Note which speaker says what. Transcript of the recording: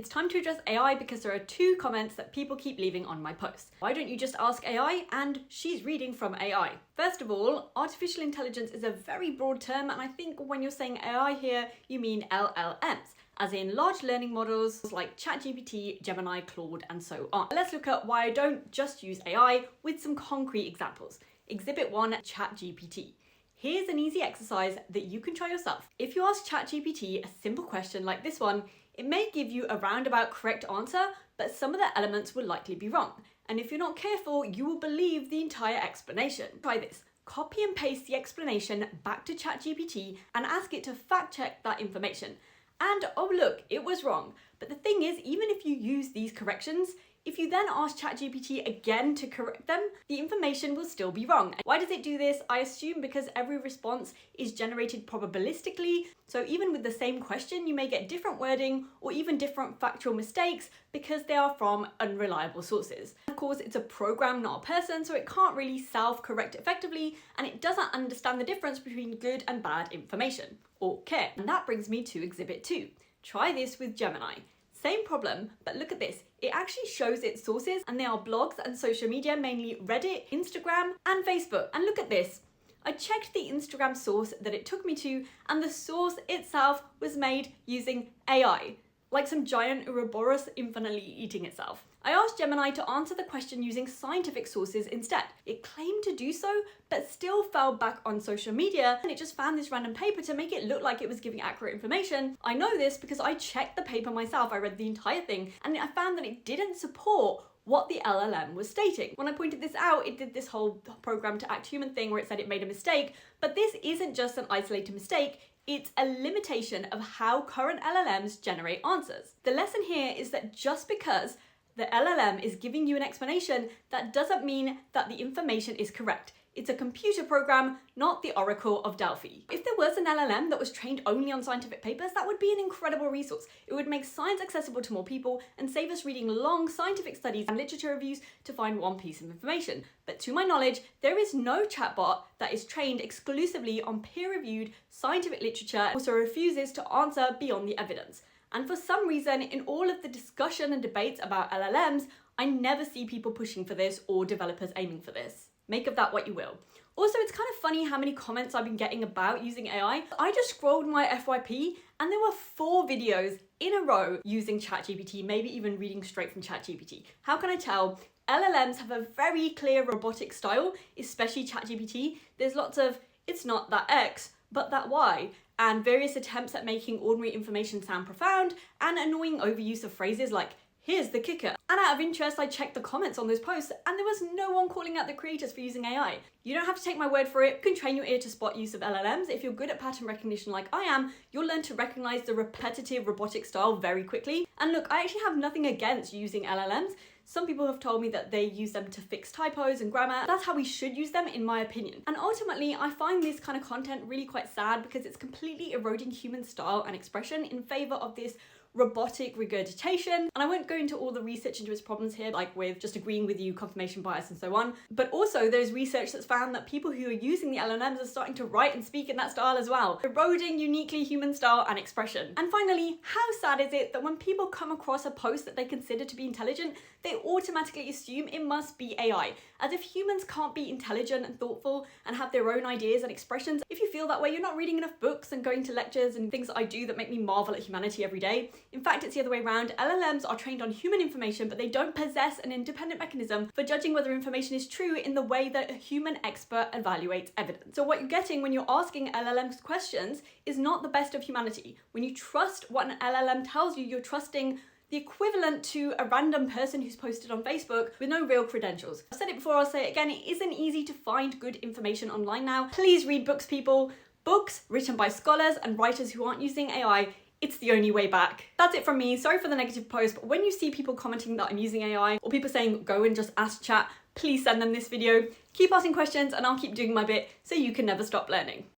Speaker 1: It's time to address AI because there are two comments that people keep leaving on my posts. Why don't you just ask AI? And she's reading from AI. First of all, artificial intelligence is a very broad term, and I think when you're saying AI here, you mean LLMs, as in large learning models like ChatGPT, Gemini, Claude, and so on. Let's look at why I don't just use AI with some concrete examples. Exhibit 1, ChatGPT. Here's an easy exercise that you can try yourself. If you ask ChatGPT a simple question like this one, it may give you a roundabout correct answer, but some of the elements will likely be wrong. And if you're not careful, you will believe the entire explanation. Try this. Copy and paste the explanation back to ChatGPT and ask it to fact check that information. And oh look, it was wrong. But the thing is, even if you use these corrections, if you then ask ChatGPT again to correct them, the information will still be wrong. Why does it do this? I assume because every response is generated probabilistically, so even with the same question, you may get different wording or even different factual mistakes because they are from unreliable sources. Of course, it's a program, not a person, so it can't really self-correct effectively, and it doesn't understand the difference between good and bad information, or care. And that brings me to Exhibit 2. Try this with Gemini. Same problem, but look at this. It actually shows its sources, and they are blogs and social media, mainly Reddit, Instagram, and Facebook. And look at this. I checked the Instagram source that it took me to, and the source itself was made using AI, like some giant Ouroboros infinitely eating itself. I asked Gemini to answer the question using scientific sources instead. It claimed to do so, but still fell back on social media, and it just found this random paper to make it look like it was giving accurate information. I know this because I checked the paper myself. I read the entire thing, and I found that it didn't support what the LLM was stating. When I pointed this out, it did this whole program to act human thing where it said it made a mistake, but this isn't just an isolated mistake. It's a limitation of how current LLMs generate answers. The lesson here is that just because the LLM is giving you an explanation, that doesn't mean that the information is correct. It's a computer program, not the Oracle of Delphi. If there was an LLM that was trained only on scientific papers, that would be an incredible resource. It would make science accessible to more people and save us reading long scientific studies and literature reviews to find one piece of information. But to my knowledge, there is no chatbot that is trained exclusively on peer-reviewed scientific literature, also refuses to answer beyond the evidence. And for some reason, in all of the discussion and debates about LLMs, I never see people pushing for this or developers aiming for this. Make of that what you will. Also, it's kind of funny how many comments I've been getting about using AI. I just scrolled my FYP and there were 4 videos in a row using ChatGPT, maybe even reading straight from ChatGPT. How can I tell? LLMs have a very clear robotic style, especially ChatGPT. There's lots of, it's not that X, but that Y, and various attempts at making ordinary information sound profound, and annoying overuse of phrases like, here's the kicker. And out of interest, I checked the comments on those posts, and there was no one calling out the creators for using AI. You don't have to take my word for it. You can train your ear to spot use of LLMs. If you're good at pattern recognition like I am, you'll learn to recognize the repetitive robotic style very quickly. And look, I actually have nothing against using LLMs. Some people have told me that they use them to fix typos and grammar. That's how we should use them, in my opinion. And ultimately, I find this kind of content really quite sad because it's completely eroding human style and expression in favor of this robotic regurgitation. And I won't go into all the research into its problems here, like with just agreeing with you, confirmation bias and so on. But also there's research that's found that people who are using the LLMs are starting to write and speak in that style as well, eroding uniquely human style and expression. And finally, how sad is it that when people come across a post that they consider to be intelligent, they automatically assume it must be AI, as if humans can't be intelligent and thoughtful and have their own ideas and expressions. If you feel that way, you're not reading enough books and going to lectures and things that I do that make me marvel at humanity every day. In fact, it's the other way around. LLMs are trained on human information, but they don't possess an independent mechanism for judging whether information is true in the way that a human expert evaluates evidence. So what you're getting when you're asking LLMs questions is not the best of humanity. When you trust what an LLM tells you, you're trusting the equivalent to a random person who's posted on Facebook with no real credentials. I've said it before, I'll say it again, it isn't easy to find good information online now. Please read books, people. Books written by scholars and writers who aren't using AI. It's the only way back. That's it from me. Sorry for the negative post, but when you see people commenting that I'm using AI or people saying go and just ask chat, please send them this video. Keep asking questions and I'll keep doing my bit so you can never stop learning.